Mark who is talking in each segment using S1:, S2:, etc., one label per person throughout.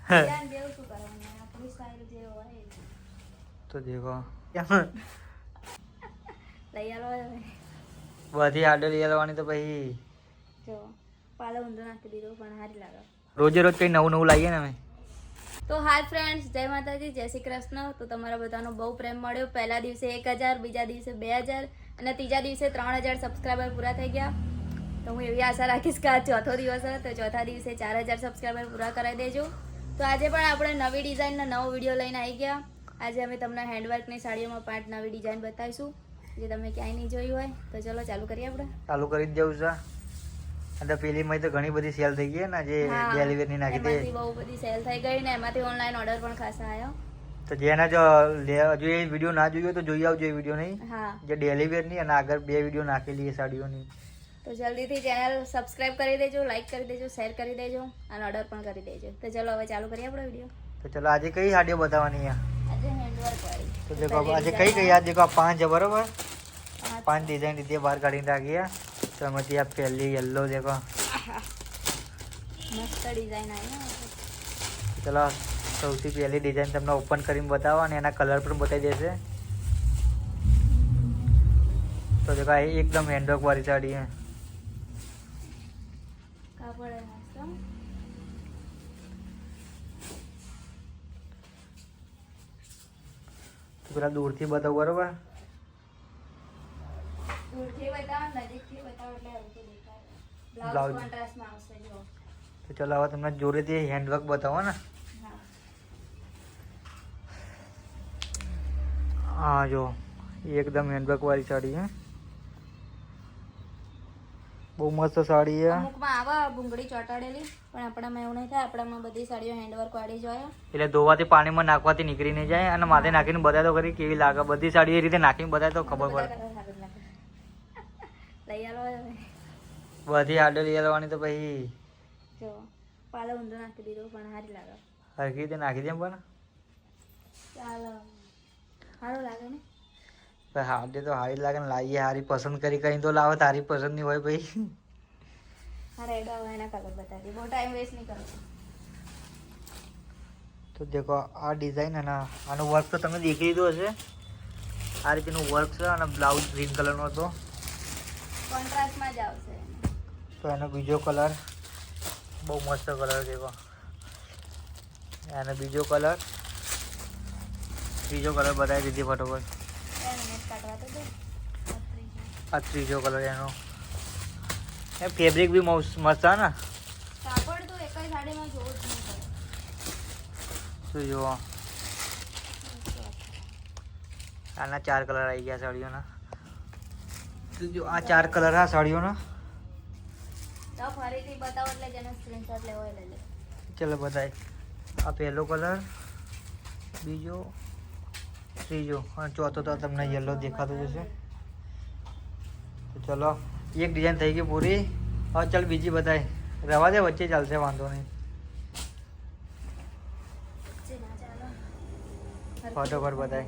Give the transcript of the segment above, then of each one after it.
S1: તો દેખો બધી આડો લઈ આવવાની તો પછી રોજે રોજ કઈ નવું નવું લાવીએ ને અમે.
S2: તો હાય ફ્રેન્ડ્સ, જય માતાજી, જય શ્રી કૃષ્ણ. તો તમારા બધાનો બહુ પ્રેમ મળ્યો. પહેલા દિવસે 1000, બીજા દિવસે 2000 અને ત્રીજા દિવસે 3000 સબસ્ક્રાઈબર પૂરા થઈ ગયા. તો હું એવી આશા રાખીશ કે આ ચોથો દિવસ હતો, તો ચોથા દિવસે 4000 સબસ્ક્રાઈબર પૂરા કરાવી દેજો. તો આજે પણ આપણે નવી ડિઝાઇનનો નવો વિડીયો લઈને આવી ગયા. આજે અમે તમને હેન્ડવર્કની સાડીઓમાં 5 નવી ડિઝાઇન બતાવીશું, જે તમે ક્યાંય નહીં જોઈ હોય. તો ચલો ચાલુ કરીએ. આપણે ચાલુ કરી જ જવું છે. અને પેલીમાં તો ઘણી બધી સેલ થઈ ગઈ ને, જે ડેલિવરી નાખી દે, બહુ બધી સેલ થઈ ગઈ ને એમાંથી ઓનલાઈન ઓર્ડર પણ ખાસા આવ્યો. તો જેના જો હજુ એ વિડીયો ના જોયો તો જોઈ આવજો એ વિડીયો નહીં, જે ડેલિવરી અને આગળ 2 વિડીયો નાખેલી એ સાડીઓની. તો જલ્દીથી ચેનલ સબસ્ક્રાઇબ કરી દેજો, લાઈક કરી દેજો, શેર કરી દેજો અને ઓર્ડર પણ કરી દેજો. તો ચલો હવે ચાલુ કરીએ આપણો વિડીયો. તો ચલો આજે કઈ સાડીઓ બતાવવાની છે? આજે હેન્ડવર્ક વાળી. તો દેખો આજે કઈ આ દેખો 5 છે બરોબર, 5 ડિઝાઇન રીતે બહાર કાઢીને રાખી. તો એમાંથી આ પહેલી યલો દેખો, મસ્ત ડિઝાઇન આવી ને. ચલો સૌથી પહેલી ડિઝાઇન તમને ઓપન કરીને બતાવો અને એના કલર પણ બતાવી દેશે. તો દેખો એકદમ હેન્ડવર્ક વાળી સાડી છે. કાપડ મસ્ત. તો પેલા દૂરથી બતાવો બરોબર, દૂરથી બતાવો, નજીકથી બતાવો એટલે હલકું દેખાય. બ્લાઉઝ કોન્ટ્રાસ્ટમાં આવશે જો. તો ચલો હવે તમને જોડેથી હેન્ડવર્ક બતાવો ને. હા જો એકદમ હેન્ડવર્ક વાળી સાડી છે, બહુ મસ્ત સાડી છે. અમુકમાં આવા ભૂંગળી ચોટાડેલી, પણ આપણામાં એવું નહીં થાય. આપણામાં બધી સાડીઓ હેન્ડવર્ક વાળી જ હોય, એટલે ધોવાથી પાણીમાં નાખવાથી નીકળી નહીં જાય. અને માથે નાખીને બતાવી તો કરી કેવી લાગે. બધી સાડી એ રીતે નાખીને બતાવે તો ખબર પડે. લઈ આલો બધી આડો લઈ આવવાની તો પછી જો પાલો ઊંધો નાખી દીધો, પણ સારી લાગે. હરખી રીતે નાખી દે પણ ચાલો, સારું લાગે ને. હાડે તો સારી લાગે ને, લાવીએ સારી પસંદ કરી કરીને તો લાવો. તારી પસંદની હોય ભાઈ. હા રેડ આવે એના કલર બતાવી, બહુ ટાઈમ વેસ્ટ નહીં કરો. તો દેખો આ ડિઝાઇન અને આનું વર્ક તો તમે દેખી લીધું હશે. આ રીતનું વર્ક છે અને બ્લાઉઝ ગ્રીન કલરનો હતો, કોન્ટ્રાસ્ટમાં જ આવશે. તો એનો બીજો કલર બહુ મસ્ત કલર દેખો. એનો બીજો કલર બતાવી દીધી ફટોફટ. આ ત્રીજો કલર એનો. એ ફેબ્રિક બી મસ્ત છે ને. કાપડ તો એક જ સાડીમાં જોવું જ નહીં પડે. શું જુઓ આના 4 કલર આવી ગયા સાડીઓના. તો જો આ 4 કલર આ સાડીઓના. તો ફરીથી બતાવો એટલે જેને સ્ક્રીનશોટ લેવો હોય લઈ લે. ચલો બતાય. આ પહેલો કલર, બીજો, ત્રીજો અને ચોથો તો તમને યલો દેખાતો જશે. તો ચલો એક ડિઝાઇન થઈ ગઈ પૂરી. હવે ચાલ બીજી બતાય. રવા દે, વચ્ચે ચાલશે, વાંધો નહીં. ફટોફટ બતાય.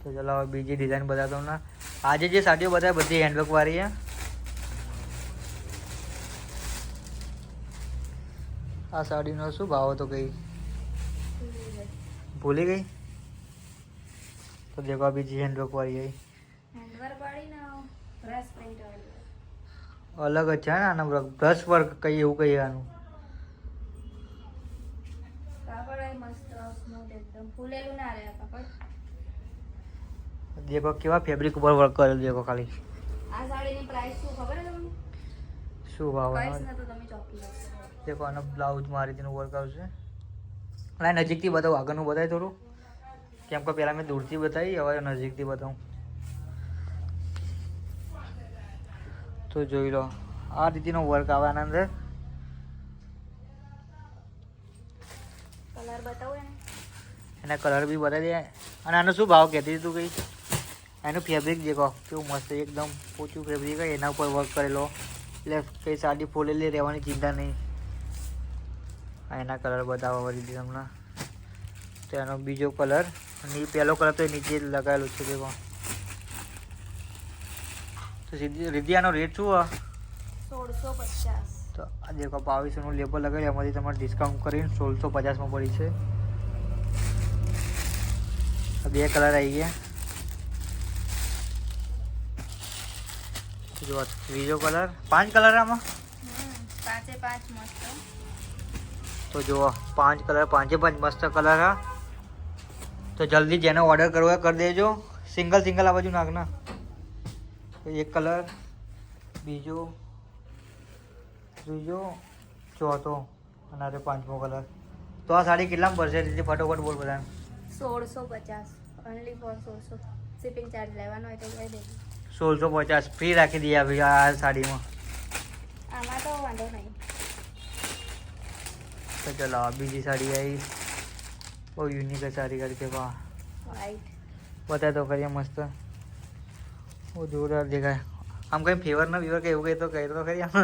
S2: તો ચલો હવે બીજી ડિઝાઇન બતાવતો ને. આજે જે સાડીઓ બતાવે બધી હેન્ડવર્ક વાળી છે. આ સાડીનો શું ભાવ હતો કઈ ભૂલી ગઈ. તો દેખો બીજી હેન્ડવર્ક વાળી આવી. હેન્ડવર્ક વાળી ને બ્રશ પ્રિન્ટ વાળી અલગ જ છે ને. આના બ્રશ વર્ક કઈ એવું કઈ આનું કાપડ મસ્ત સ્મૂથ એકદમ ફૂલેલું ના રહે કાપડ. દેખો કેવા ફેબ્રિક ઉપર વર્ક કરેલું દેખો. ખાલી આ સાડીની પ્રાઇસ શું ખબર છે તમને? શું ભાવ પ્રાઇસ ના તો તમે ચોકી દેખો. આનો બ્લાઉઝ મારી તેનું વર્ક આવશે. અને નજીકથી બતાવું, આગળનું બતાવી થોડું, કેમ કે પહેલાં મેં દૂરથી બતાવી, હવે નજીકથી બતાવું. તો જોઈ લો આ રીતનો વર્ક આવે આના અંદર. કલર બતાવું એના કલર બી બતાવી દે. અને આનો શું ભાવ કહેતી તું કઈ? એનું ફેબ્રિક દેખો કેવું મસ્ત, એકદમ પોચું ફેબ્રિક હોય, એના ઉપર વર્ક કરેલો, એટલે કઈ સાડી ફોલેલી રહેવાની ચિંતા નહીં. એના કલર બતાવવા વળી તમને. તો એનો બીજો કલર અને એ પહેલો કલર તો નીચે લગાવેલું છે દેખો. તો સીધી રીધિ આનો રેટ શું? 1650.
S1: તો આ દેખો 2200નું લેબલ લગાવી એમાંથી તમારે ડિસ્કાઉન્ટ કરીને 1650માં પડી છે. બે કલર આવી ગયા. જો ત્રીજો કલર, 5 કલર આમાં.
S2: પાંચે પાંચ મસ્ત.
S1: તો જુઓ 5 કલર, 5 મસ્ત કલર હા. તો જલ્દી જેને ઓર્ડર કરવો હોય કરી દેજો. સિંગલ સિંગલ આ બાજુ નાખના. તો એક કલર, બીજો, ત્રીજો, ચોથો અને આ પાંચમો કલર. તો આ સાડી કેટલામાં પડશે રીતે ફટોફટ બોલ બધા?
S2: 1650 ઓનલી ફોર 1600. શિપિંગ ચાર્જ લેવાનો હોય તો કહી દેજો.
S1: 1650 ફ્રી રાખી દઈએ ભાઈ આ સાડીમાં.
S2: આમાં તો વાંધો નહીં.
S1: તો ચલો બીજી સાડી આવી. બહુ યુનિક સાડી કરી કે વાહ.
S2: વ્હાઈટ
S1: બતાય તો કરીએ મસ્ત. બહુ જોરદાર દેખાય. આમ કઈ ફેવર ના ફીવર કઈ એવું કઈ તો કહી તો ખરી આમ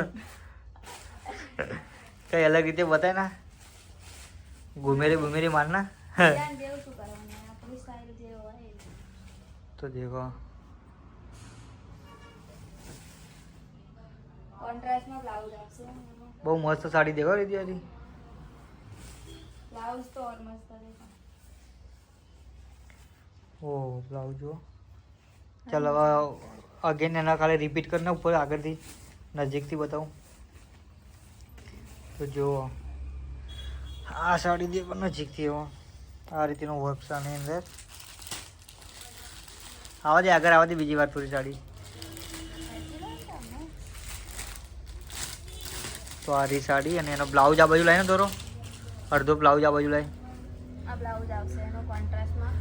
S1: કઈ અલગ રીતે બતાય ના. ઘુમેરી ઘુમેરી મારના
S2: જેવું શું કરવાનું, આપણી સ્ટાઇલ જે હોય.
S1: તો દેખો
S2: કોન્ટ્રાસ્ટમાં બ્લાઉઝ આવશે.
S1: બહુ મસ્ત સાડી દેખો રીતિ હતી.
S2: બ્લાઉઝ તો ઓર મસ્ત દેખો.
S1: ઓ બ્લાઉઝ જો. ચાલો હવે અગેન એના ખાલી રિપીટ કરીને ઉપર આગળથી નજીકથી બતાવું. તો જુઓ આ સાડી દેખો નજીકથી એવો આ રીતનું વર્ક છે આની અંદર. આવા દે આગળ આવા દે બીજી વાર થોડી સાડી. તો આ રી સાડી અને એનો બ્લાઉઝ આ બાજુ લાવીને દોરો. અડધો બ્લાઉઝ આ બાજુ લાવી.
S2: આ બ્લાઉઝ આવશે એનો કોન્ટ્રાસ્ટમાં.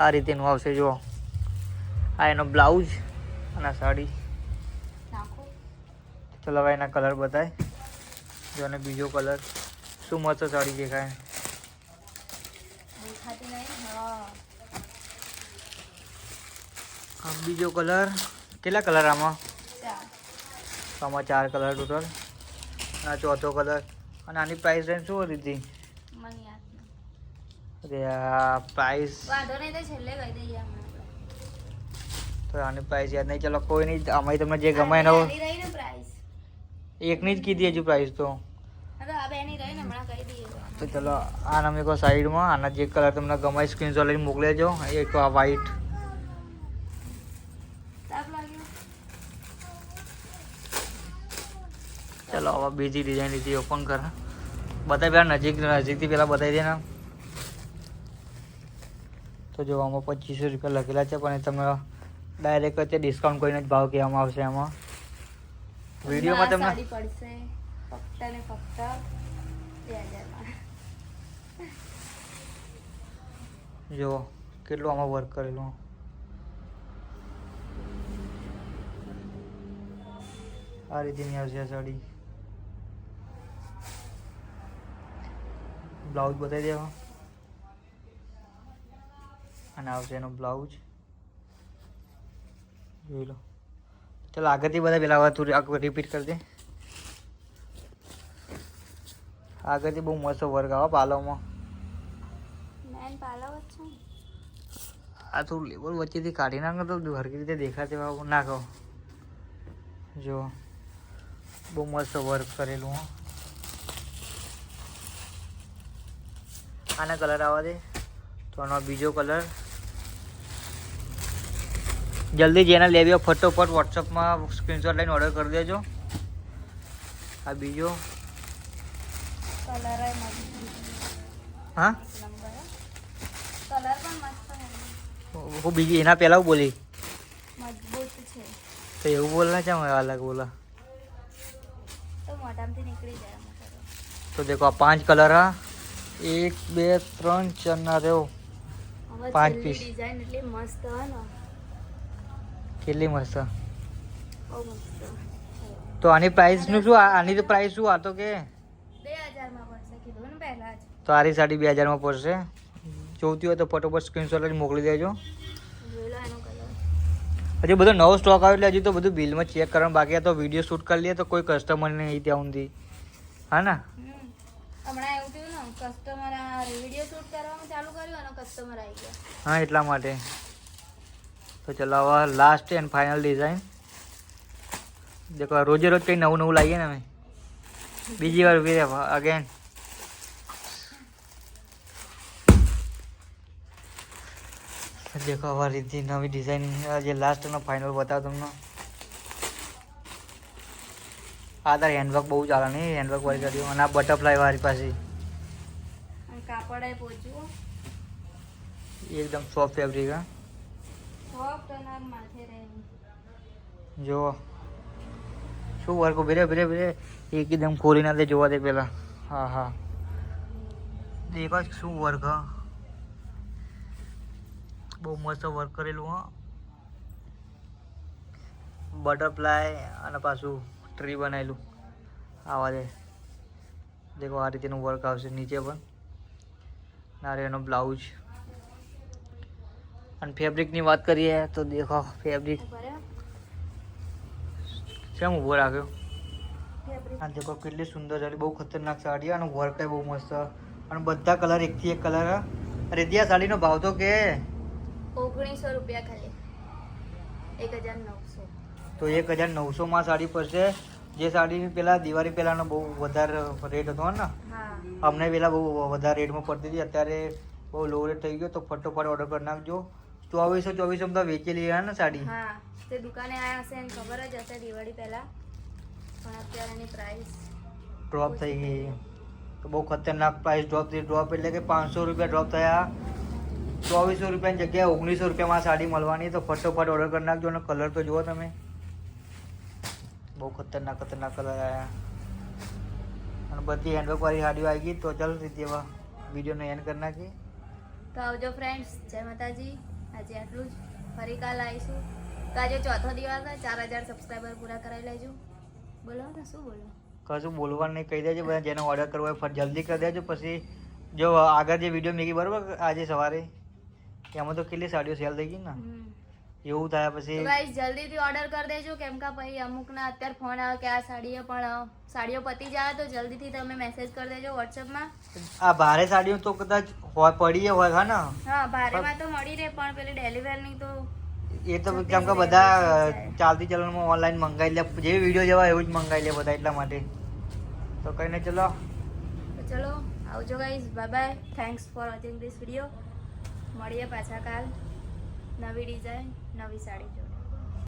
S1: આ રીતેનું આવશે જુઓ. આ એનો બ્લાઉઝ અને આ સાડી.
S2: નાખો.
S1: ચલો હવે એના કલર બતાય. જો અને બીજો કલર શું મસ્ત સાડી દેખાય.
S2: દેખાતી નહીં. હા
S1: આ બીજો કલર. કેટલા કલર આમાં?
S2: ચાલ
S1: આમાં 4 કલર ટોટલ. અને આ ચોથો કલર. અને આની પ્રાઇસ રેન્જ શું હતી?
S2: મને યાદ નહીં.
S1: અરે આ પ્રાઇસ
S2: વાંધો નહીં તો છેલ્લે કહી દઈએ આપણે.
S1: તો આની પ્રાઇસ યાદ નહીં. ચલો કોઈ નહીં, આમાં તમને જે ગમે એનો
S2: આની રહી ને પ્રાઇસ.
S1: એકની જ કીધી હજુ પ્રાઇસ તો.
S2: હવે આ બેની રહી ને હમણાં કહી દઈએ.
S1: તો ચલો આ નામ એક સાઈડમાં આના જે કલર તમને ગમે સ્ક્રીનશોટ લઈને મોકલી દેજો. એક આ વ્હાઈટ.
S2: તાપ લાગ્યો.
S1: ચલો હવે બીજી ડિઝાઇન લીધી ઓપન કર. બતાવી પેલા નજીકથી પેલા બતાવી દે ને. તો જો આમાં 2500 રૂપિયા લખેલા છે પણ એ તમે ડાયરેક્ટ જ ડિસ્કાઉન્ટ કરીને જ ભાવ કહેવામાં આવશે. આમાં વિડીયોમાં તમને
S2: સાડી પડશે ફક્ત ને ફક્ત 2000 માં.
S1: જો કેટલું આમાં વર્ક કરેલું. આ રીતેની આવશે આ સાડી. બ્લાઉઝ બતાવી દેવા. અને આવશે એનો બ્લાઉઝ. જોઈ લો. ચલો આગળથી બધા પેલા હવે તું રિપીટ કરી દે. આગળથી બહુ મસ્ત વર્ક આવે પાલવમાં.
S2: મેન પાલવ જ છે.
S1: આ થોડું લેબલ વચ્ચેથી કાઢી નાખો તો હરકી રીતે દેખાતે નાખો. જો બહુ મસ્ત વર્ક કરેલું. હો આના કલર આવવા દે. તો આનો બીજો કલર. જલ્દી જેને લેવી હોય ફટોફટ વોટ્સઅપમાં સ્ક્રીનશોટ લઈને ઓર્ડર કરી દેજો. આ બીજો
S2: કલર મસ્ત.
S1: હા
S2: નંબર કલર પણ મસ્ત છે.
S1: હું બીજી એના પહેલાં બોલી
S2: મજબૂત છે
S1: તો એવું બોલના છે અલગ બોલા
S2: તો મોઢામાંથી નીકળી જાય આમાં કરો.
S1: તો દેખો આ 5 કલર હા 1 2 3 4 ના રહ્યો
S2: હવે
S1: 5
S2: છેલ્લી
S1: પીસ.
S2: ડિઝાઇન એટલી મસ્ત હે ને.
S1: કેટલી મસ્ત.
S2: બહુ મસ્ત.
S1: તો આની પ્રાઇસ નું શું? આની તો પ્રાઇસ શું આ તો કે
S2: 2000 માં પડશે કીધું ને પહેલા જ.
S1: તો આરી સાડી 2000 માં પડશે. જોઈતી હોય તો ફટોફટ સ્ક્રીનશોટ લઈને મોકલી દેજો.
S2: જોઈ લો એનો કલર.
S1: હજી બધો નવો સ્ટોક આવ્યો એટલે હજી તો બધું બિલમાં ચેક કરવાનું બાકી. તો વિડીયો શૂટ કરી લઈએ તો કોઈ કસ્ટમર નહીં ત્યાં સુધી. હા ને
S2: હમણાં એવું થયું ને કસ્ટમર આ વિડીયો શૂટ કરવાનું ચાલુ કર્યું અને કસ્ટમર આવી ગયા.
S1: હા એટલા માટે. તો ચલો હવે લાસ્ટ એન્ડ ફાઇનલ ડિઝાઇન. देखो रोजे रोज कहीं नવું નવું લાવીએ ને અમે બીજી વાર વીરે અગેન देखो हमारी थी नवी डिजाइनिंग ये लास्ट નો ફાઇનલ બતાવ તમને આ તાર હેન્ડવર્ક બહુ ચાલે નહીં હેન્ડવર્ક વાળી કર્યું અને આ બટરફ્લાય વાળી પાસે
S2: અને કાપડ એ પોચું
S1: એકદમ સોફ્ટ ફેબ્રિક હા
S2: સોફ્ટ અને માથે રહે
S1: જો શું વર્ક બેરે બેરે બેરે એકદમ ખોલી ના દે જોવા દે પેલા હા હા દેખો શું વર્ક હા બહુ મસ્ત વર્ક કરેલું હા બટરફ્લાય અને પાછું ટ્રી બનાવેલું આવા દે દેખો આ રીતેનું વર્ક આવશે નીચે પણ નારે એનો બ્લાઉઝ અને ફેબ્રિકની વાત કરીએ તો દેખો ફેબ્રિક કેમ ઊભો રાખ્યો આ દેખો કેટલી સુંદર સાડી બહુ ખતરનાક સાડી અને વર્ક બહુ મસ્ત અને બધા કલર એકથી એક કલર રેડિયા સાડીનો ભાવ તો કે
S2: 1900 રૂપિયા ખાલી 1900
S1: તો 1900 માં સાડી પડશે જે સાડી પેલા દિવાળી પહેલાનો બહુ વધારે રેટ હતો ને
S2: હા
S1: અમને પેલા બહુ વધારે રેટમાં પડતી હતી અત્યારે બહુ લો રેટ થઈ ગયો તો ફટોફટ ઓર્ડર કરી નાખજો 2400 માં વેચેલી ને સાડી
S2: હા તે દુકાને આયા હશે ને ખબર જ હશે દિવાળી પહેલા પણ અત્યારે એની પ્રાઇસ
S1: ડ્રોપ થઈ ગઈ તો બહુ ખતરનાક પ્રાઇસ ડ્રોપ થઈ ડ્રોપ એટલે કે 500 રૂપિયા ડ્રોપ થયા 2400 રૂપિયાની જગ્યાએ 1900 રૂપિયામાં સાડી મળવાની તો ફટોફટ ઓર્ડર કરી નાખજો અને કલર તો જુઓ તમે બહુ ખતરનાક કલર આવ્યા અને બધી હેન્ડવર્ક વાળી સાડીઓ આવી ગઈ તો ચાલો રીતેવા વિડીયોને એન્ડ કરી નાખીએ
S2: તો આવજો ફ્રેન્ડ્સ જય માતાજી આજે આટલું જ ફરી કાલ આવીશું તો આજે ચોથો દિવસ છે 4000 સબસ્ક્રાઈબર પૂરા કરાવી લેજો બોલો ને શું બોલો
S1: કશું બોલવાનું નહીં કહી દેજો બધા જેને ઓર્ડર કરવો હોય જલ્દી કરી દેજો પછી જો આગળ જે વિડીયો મેકી બરાબર આજે સવારે એમાં તો કેટલી સાડીઓ સેલ થઈ ગઈ ને એવું થાય પછી
S2: ગાઈસ જલ્દીથી ઓર્ડર કરી દેજો કેમ કે પછી અમુકના અત્યારે ફોન આવે કે આ સાડીઓ પણ સાડીઓ પતી જાય તો જલ્દીથી તમે મેસેજ કરી દેજો વોટ્સએપમાં
S1: આ ભારે સાડીઓ તો કદાચ હોય પડી હોય હા ને
S2: હા ભારેમાં તો મળી રહે પણ પેલી ડેલિવરની તો
S1: એ તો કેમ કે બધા ચાલતી ચલણમાં ઓનલાઈન મંગાવી લે જે વિડીયો જેવા એવું જ મંગાવી લે બધા એટલા માટે તો કઈ નહીં ચલો
S2: ચલો આવજો guys bye bye thanks for watching this video મળીએ પાછા કાલ નવી ડિઝાઇન નવી સાડી જો